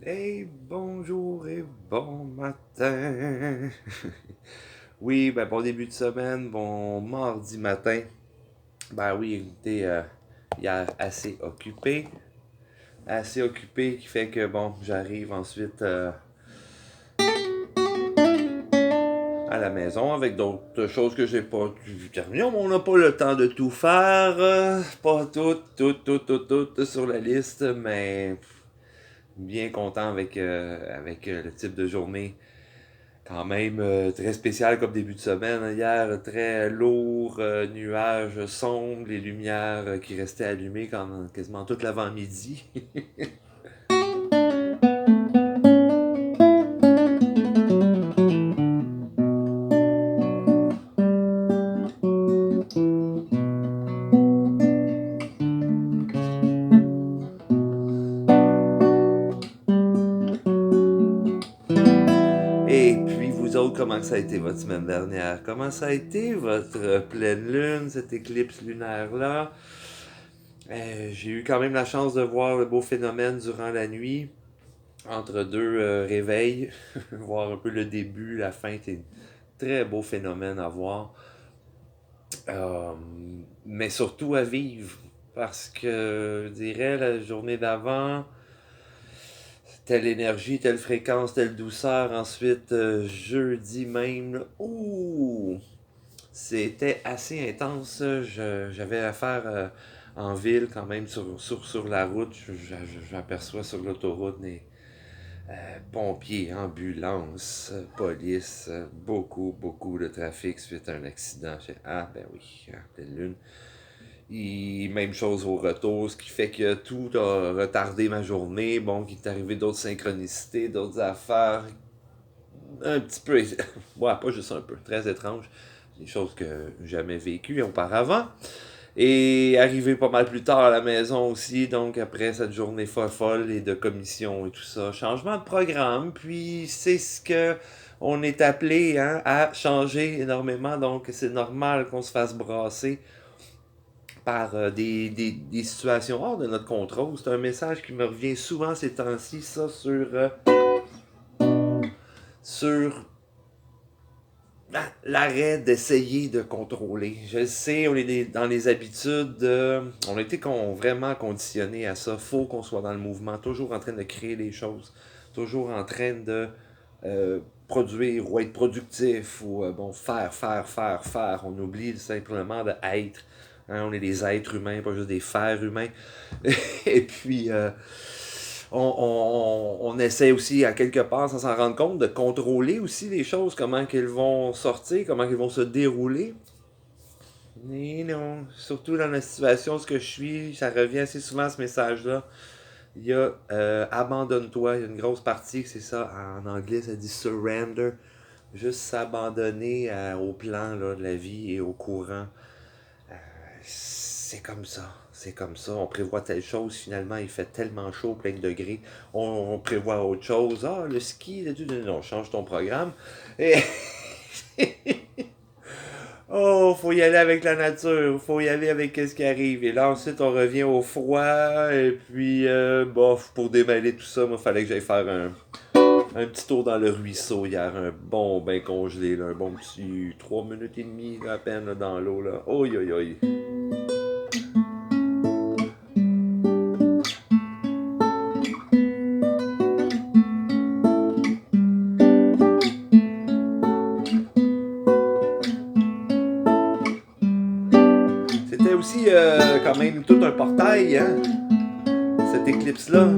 Hey, bonjour et bon matin. Oui, bon début de semaine, bon mardi matin. Ben oui, écoutez, hier assez occupé qui fait que bon, j'arrive ensuite à la maison avec d'autres choses que j'ai pas terminées. On n'a pas le temps de tout faire, pas tout sur la liste, mais bien content avec le type de journée quand même très spécial comme début de semaine. Hier, très lourd, nuages sombres, les lumières qui restaient allumées quasiment toute l'avant-midi. Et puis, vous autres, comment ça a été votre semaine dernière? Comment ça a été votre pleine lune, cette éclipse lunaire-là? J'ai eu quand même la chance de voir le beau phénomène durant la nuit, entre deux réveils, voir un peu le début, la fin. C'est un très beau phénomène à voir. Euh, mais surtout à vivre. Parce que, je dirais, la journée d'avant, telle énergie, telle fréquence, telle douceur. Ensuite, jeudi même, ouh, c'était assez intense. J'avais affaire en ville quand même sur la route. J'aperçois sur l'autoroute des pompiers, ambulances, police, beaucoup de trafic suite à un accident. Ah ben oui, pleine lune. Et même chose au retour, ce qui fait que tout a retardé ma journée. Bon, qu'il est arrivé d'autres synchronicités, d'autres affaires. Un petit peu. Ouais, pas juste un peu. Très étrange. Des choses que j'ai jamais vécues auparavant. Et arrivé pas mal plus tard à la maison aussi, donc après cette journée folle et de commission et tout ça. Changement de programme, puis c'est ce que on est appelé hein, à changer énormément, donc c'est normal qu'on se fasse brasser par des situations hors de notre contrôle. C'est un message qui me revient souvent ces temps-ci, ça, sur l'arrêt d'essayer de contrôler. Je sais, on est dans les habitudes, on a été vraiment conditionné à ça. Faut qu'on soit dans le mouvement, toujours en train de créer des choses, toujours en train de euh, produire ou être productif ou bon faire. On oublie simplement de être. Hein, on est des êtres humains, pas juste des fers humains. Et puis, on essaie aussi, à quelque part, sans s'en rendre compte, de contrôler aussi les choses, comment qu'elles vont sortir, comment qu'elles vont se dérouler. Mais non, surtout dans la situation où je suis, ça revient assez souvent ce message-là. Il y a abandonne-toi, il y a une grosse partie, c'est ça, en anglais ça dit surrender. Juste s'abandonner au plan là, de la vie et au courant. C'est comme ça. C'est comme ça. On prévoit telle chose, finalement, il fait tellement chaud, plein de degrés. On prévoit autre chose. Ah, le ski, non, change ton programme. Et oh, faut y aller avec la nature, faut y aller avec ce qui arrive. Et là, ensuite, on revient au froid. Et puis, bof, pour démêler tout ça, moi, fallait que j'aille faire un petit tour dans le ruisseau hier. Un bon bain congelé, là, un bon petit 3 minutes et demie à peine là, dans l'eau. Là. Oi, oi, oi. C'était aussi quand même tout un portail, hein, cette éclipse-là.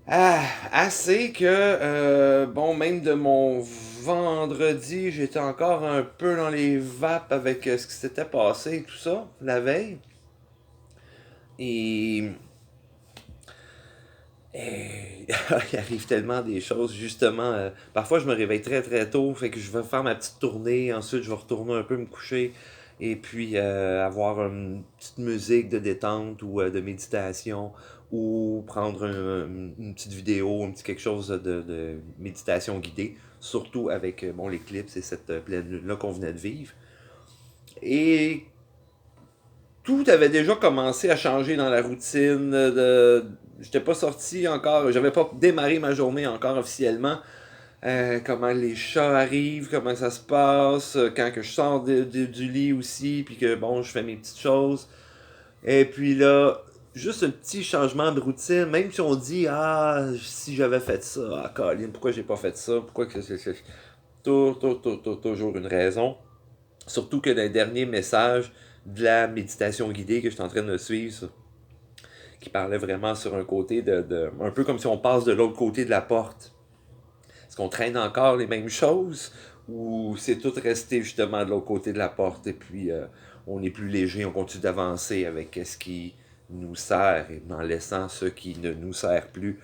Ah, assez que, bon, même de mon vendredi, j'étais encore un peu dans les vapes avec ce qui s'était passé et tout ça, la veille. Et, et il arrive tellement des choses, justement. Parfois, je me réveille très tôt, fait que je vais faire ma petite tournée, ensuite je vais retourner un peu me coucher, et puis avoir une petite musique de détente ou de méditation, ou prendre une petite vidéo, un petit quelque chose de méditation guidée, surtout avec bon, l'éclipse et cette pleine lune-là qu'on venait de vivre. Et tout avait déjà commencé à changer dans la routine. J'étais pas sorti encore, j'avais pas démarré ma journée encore officiellement. Comment les chats arrivent, comment ça se passe, quand que je sors du lit aussi, puis que bon, je fais mes petites choses. Et puis là, juste un petit changement de routine, même si on dit, ah, si j'avais fait ça, ah, Colin, pourquoi j'ai pas fait ça, pourquoi que c'est. Toujours une raison. Surtout que dans les derniers messages de la méditation guidée que je suis en train de suivre, qui parlait vraiment sur un côté un peu comme si on passe de l'autre côté de la porte. Est-ce qu'on traîne encore les mêmes choses ou c'est tout resté justement de l'autre côté de la porte et puis on est plus léger, on continue d'avancer avec ce qui nous sert et en laissant ce qui ne nous sert plus.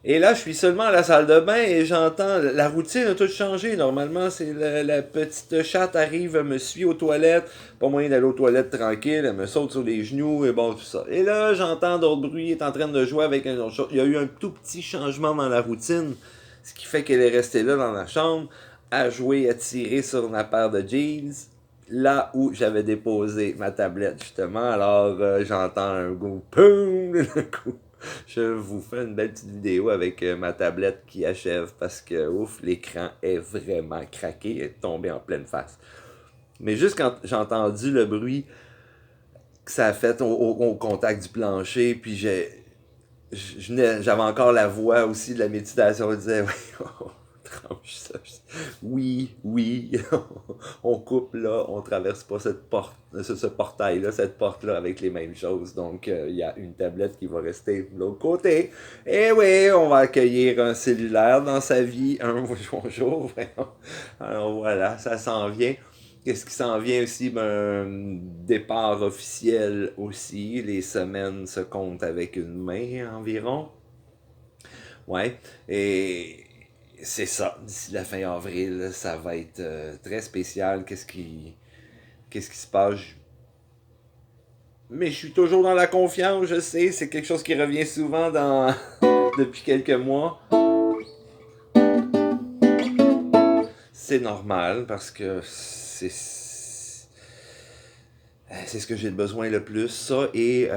Et là, je suis seulement à la salle de bain et j'entends, la routine a tout changé. Normalement, c'est la petite chatte arrive, me suit aux toilettes. Pas moyen d'aller aux toilettes tranquille, elle me saute sur les genoux et bon, tout ça. Et là, j'entends d'autres bruits, elle est en train de jouer avec un autre chat. Il y a eu un tout petit changement dans la routine, ce qui fait qu'elle est restée là dans la chambre, à jouer, à tirer sur ma paire de jeans, là où j'avais déposé ma tablette, justement. Alors, j'entends un goût, poum, le coup. Je vous fais une belle petite vidéo avec ma tablette qui achève parce que, ouf, l'écran est vraiment craqué, il est tombé en pleine face. Mais juste quand j'ai entendu le bruit que ça a fait au contact du plancher, puis j'avais encore la voix aussi de la méditation, je disais, oui, tranche ça. Oui, oui, on coupe là, on traverse pas cette porte, ce portail-là, cette porte-là avec les mêmes choses. Donc, il y a une tablette qui va rester de l'autre côté. Et oui, on va accueillir un cellulaire dans sa vie. Un bonjour, vraiment. Alors voilà, ça s'en vient. Qu'est-ce qui s'en vient aussi? Un départ officiel aussi. Les semaines se comptent avec une main environ. Ouais. Et c'est ça. D'ici la fin avril, ça va être très spécial. Qu'est-ce qui se passe? Mais je suis toujours dans la confiance, je sais. C'est quelque chose qui revient souvent depuis quelques mois. C'est normal parce que c'est ce que j'ai besoin le plus, ça, et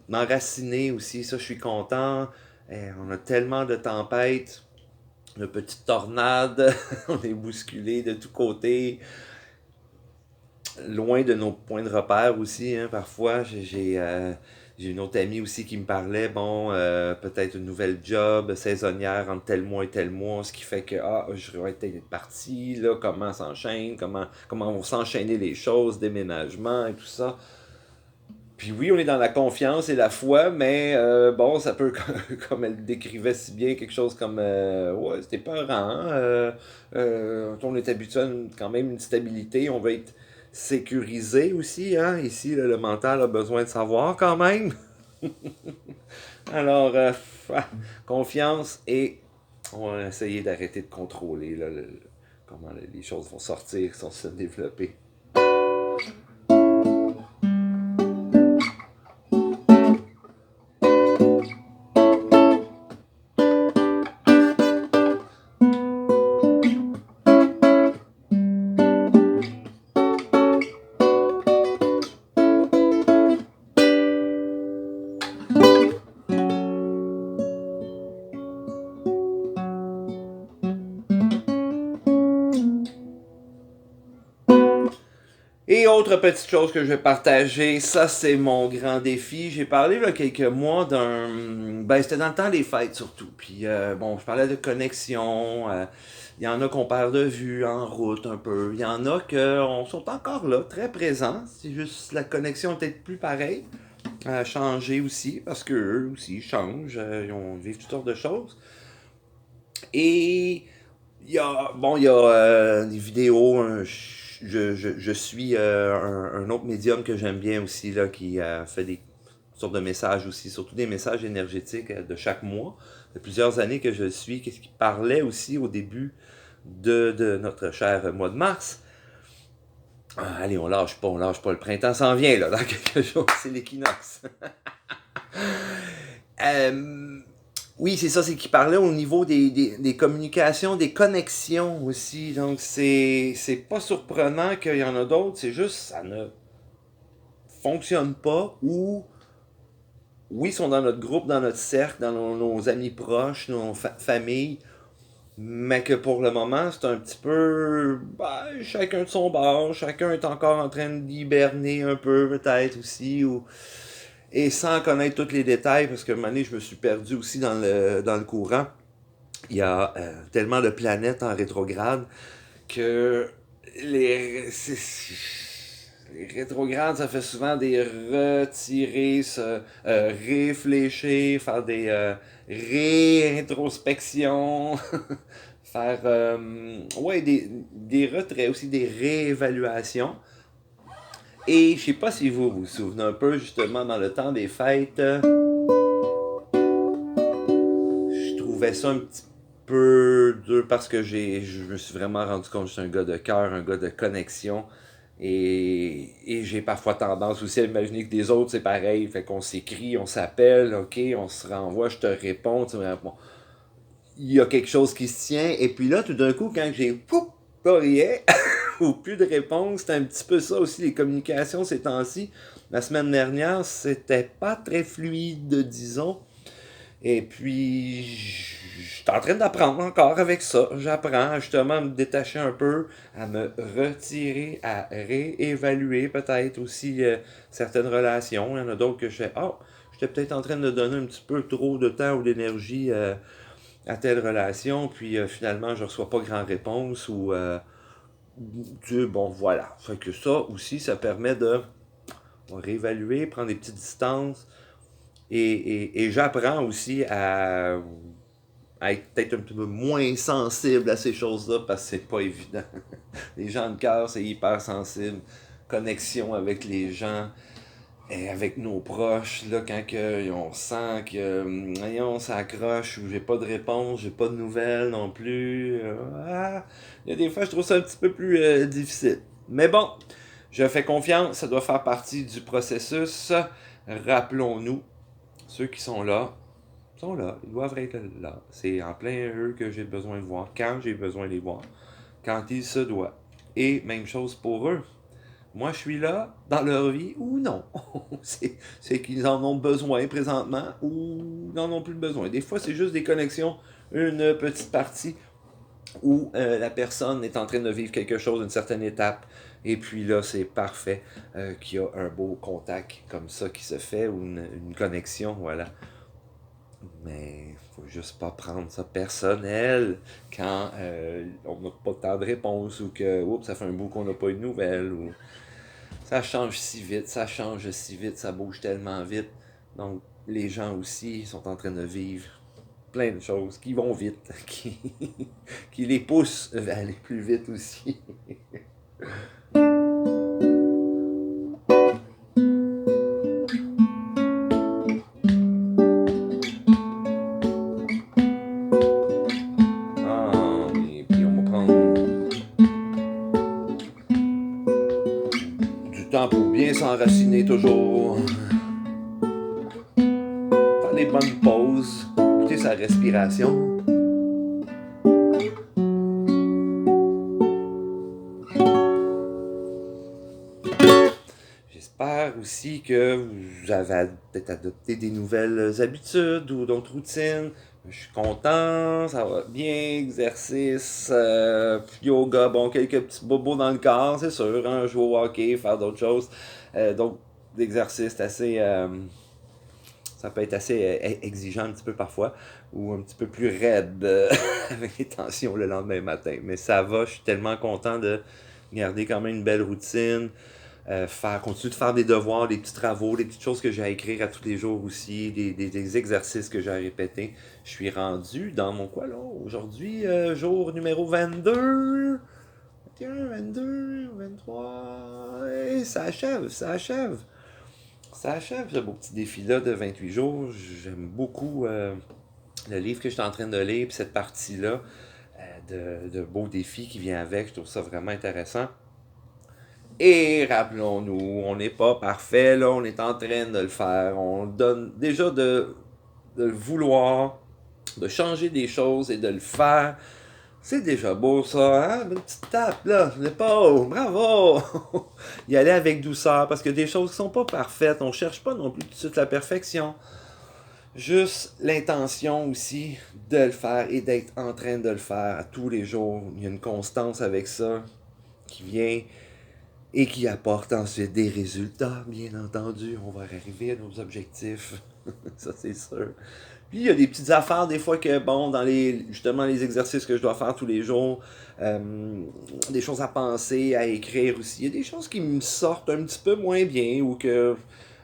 m'enraciner aussi, ça je suis content. On a tellement de tempêtes, de petites tornades, on est bousculé de tous côtés, loin de nos points de repère aussi, hein, parfois. J'ai une autre amie aussi qui me parlait, bon, peut-être une nouvelle job saisonnière entre tel mois et tel mois, ce qui fait que, je vais être parti, là, comment s'enchaîne, comment vont s'enchaîner les choses, déménagement et tout ça. Puis oui, on est dans la confiance et la foi, mais bon, ça peut, comme elle décrivait si bien, quelque chose comme, ouais, c'était peurant, hein, on est habitué à quand même une stabilité, on veut être sécurisé aussi, hein, ici, là, le mental a besoin de savoir quand même. Alors, confiance et on va essayer d'arrêter de contrôler là, comment les choses vont sortir, vont se développer. Et autre petite chose que je vais partager, ça c'est mon grand défi. J'ai parlé il y a quelques mois c'était dans le temps des fêtes surtout. Puis bon, je parlais de connexion. Il y en a qu'on perd de vue en route un peu. Il y en a qui sont encore là, très présents. C'est juste la connexion est peut-être plus pareille. A changé aussi, parce qu'eux aussi changent. Ils vivent toutes sortes de choses. Et il y a des vidéos. Je suis un autre médium que j'aime bien aussi, là, qui fait des sortes de messages aussi, surtout des messages énergétiques de chaque mois. Ça fait plusieurs années que je le suis, qui parlait aussi au début de notre cher mois de mars. Allez, on lâche pas, le printemps s'en vient, là, dans quelques jours, c'est l'équinoxe. Oui, c'est ça, c'est qu'il parlait au niveau des communications, des connexions aussi. Donc, c'est pas surprenant qu'il y en a d'autres, c'est juste, ça ne fonctionnent pas ou, oui, sont dans notre groupe, dans notre cercle, dans nos amis proches, nos familles, mais que pour le moment, c'est un petit peu chacun de son bord, chacun est encore en train d'hiberner un peu peut-être aussi, et sans connaître tous les détails, parce que un moment donné, je me suis perdu aussi dans le courant. Il y a tellement de planètes en rétrograde que les, les rétrogrades, ça fait souvent des retirer, réfléchir, faire des réintrospections, faire des retraits aussi, des réévaluations. Et je sais pas si vous vous souvenez un peu, justement, dans le temps des fêtes, je trouvais ça un petit peu dur parce que je me suis vraiment rendu compte que je suis un gars de cœur, un gars de connexion. Et j'ai parfois tendance aussi à imaginer que des autres, c'est pareil. Fait qu'on s'écrit, on s'appelle, ok, on se renvoie, je te réponds. Tu me bon, il y a quelque chose qui se tient. Et puis là, tout d'un coup, quand j'ai pas rien, ou plus de réponse, c'est un petit peu ça aussi, les communications ces temps-ci. La semaine dernière, c'était pas très fluide, disons. Et puis, je suis en train d'apprendre encore avec ça. J'apprends justement à me détacher un peu, à me retirer, à réévaluer peut-être aussi certaines relations. Il y en a d'autres que je fais, j'étais peut-être en train de donner un petit peu trop de temps ou d'énergie à telle relation, puis finalement, je reçois pas grand réponse ou, bon, voilà. Fait que ça aussi, ça permet de réévaluer, prendre des petites distances. Et j'apprends aussi à être peut-être un petit peu moins sensible à ces choses-là parce que c'est pas évident. Les gens de cœur, c'est hyper sensible. Connexion avec les gens et avec nos proches, là, quand on sent que on s'accroche ou j'ai pas de réponse, j'ai pas de nouvelles non plus. Il y a des fois, je trouve ça un petit peu plus difficile. Mais bon, je fais confiance, ça doit faire partie du processus. Rappelons-nous, ceux qui sont là, ils doivent être là. C'est en plein eux que j'ai besoin de voir, quand j'ai besoin de les voir, quand il se doit. Et même chose pour eux. Moi, je suis là dans leur vie ou non. c'est qu'ils en ont besoin présentement ou n'en ont plus besoin. Des fois, c'est juste des connexions, une petite partie où la personne est en train de vivre quelque chose, une certaine étape. Et puis là, c'est parfait qu'il y a un beau contact comme ça qui se fait ou une connexion, voilà. Mais faut juste pas prendre ça personnel quand on n'a pas tant de réponses ou que ça fait un bout qu'on n'a pas eu de nouvelles ou ça change si vite, ça bouge tellement vite. Donc les gens aussi sont en train de vivre plein de choses qui vont vite, qui les poussent à aller plus vite aussi. Et puis on va prendre du temps pour bien s'enraciner toujours. Faire des bonnes pauses, écouter sa respiration. J'espère aussi que vous avez peut-être adopté des nouvelles habitudes ou d'autres routines. Je suis content, ça va bien, exercice, yoga, bon, quelques petits bobos dans le corps, c'est sûr, hein, jouer au hockey, faire d'autres choses. Donc, l'exercice assez, ça peut être assez exigeant un petit peu parfois, ou un petit peu plus raide avec les tensions le lendemain matin. Mais ça va, je suis tellement content de garder quand même une belle routine. Continuer de faire des devoirs, des petits travaux, des petites choses que j'ai à écrire à tous les jours aussi, des exercices que j'ai à répéter. Je suis rendu dans mon quoi là aujourd'hui, jour numéro 22, 21, 22, 23, et ça achève, ça achève. Ça achève ce beau petit défi-là de 28 jours. J'aime beaucoup le livre que je suis en train de lire, puis cette partie-là de beaux défis qui vient avec. Je trouve ça vraiment intéressant. Et rappelons-nous, on n'est pas parfait, là, on est en train de le faire. On donne déjà de le vouloir, de changer des choses et de le faire. C'est déjà beau ça, hein? Une petite tape là, sur l'épaule, bravo! Y aller avec douceur, parce que des choses qui sont pas parfaites, on cherche pas non plus tout de suite la perfection. Juste l'intention aussi de le faire et d'être en train de le faire à tous les jours. Il y a une constance avec ça qui vient et qui apporte ensuite des résultats, bien entendu. On va arriver à nos objectifs, ça c'est sûr. Puis il y a des petites affaires des fois que, bon, dans les justement les exercices que je dois faire tous les jours, des choses à penser, à écrire aussi. Il y a des choses qui me sortent un petit peu moins bien ou que,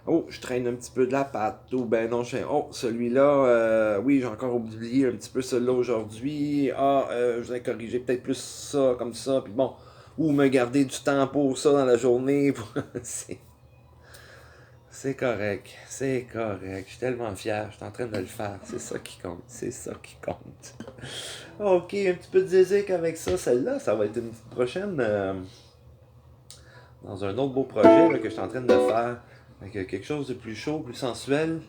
oh, je traîne un petit peu de la patte ou ben non, je fais, oh, celui-là, oui, j'ai encore oublié un petit peu celui-là aujourd'hui. Ah, je voudrais corriger peut-être plus ça comme ça. Puis bon, ou me garder du temps pour ça dans la journée. c'est c'est correct, c'est correct. Je suis tellement fier, je suis en train de le faire. C'est ça qui compte, c'est ça qui compte. Ok, un petit peu de zézique avec ça. Celle-là, ça va être une petite prochaine dans un autre beau projet là, que je suis en train de faire. Avec quelque chose de plus chaud, plus sensuel.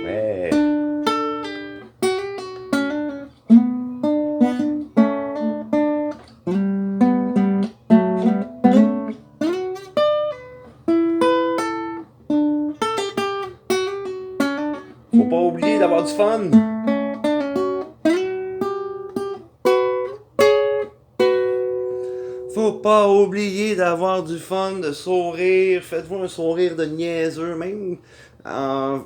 Ouais. Faut pas oublier d'avoir du fun. Faut pas oublier d'avoir du fun, de sourire. Faites-vous un sourire de niaiseux. Même en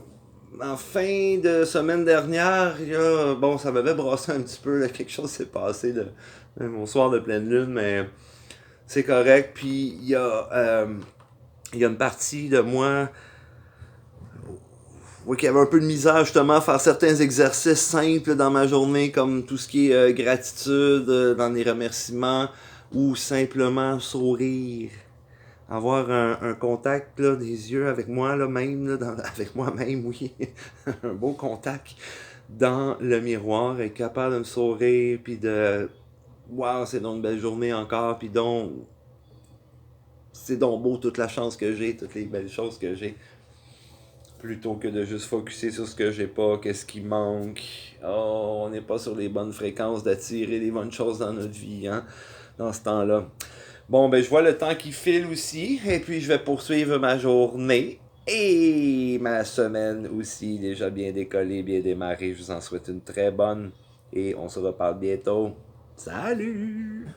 fin de semaine dernière, bon, ça m'avait brassé un petit peu. Là, quelque chose s'est passé mon soir de pleine lune, mais c'est correct. Puis il y a une partie de moi oui, qui avait un peu de misère justement à faire certains exercices simples dans ma journée, comme tout ce qui est gratitude, dans les remerciements, ou simplement sourire. Avoir un contact là, des yeux avec moi là, même, là, avec moi-même, oui. Un beau contact dans le miroir, être capable de me sourire, puis de... Wow, c'est donc une belle journée encore, puis donc... C'est donc beau toute la chance que j'ai, toutes les belles choses que j'ai. Plutôt que de juste focuser sur ce que j'ai pas, qu'est-ce qui manque. Oh, on n'est pas sur les bonnes fréquences d'attirer les bonnes choses dans notre vie, hein, dans ce temps-là. Bon, ben, je vois le temps qui file aussi, et puis je vais poursuivre ma journée et ma semaine aussi, déjà bien décollée, bien démarrée. Je vous en souhaite une très bonne, et on se reparle bientôt. Salut!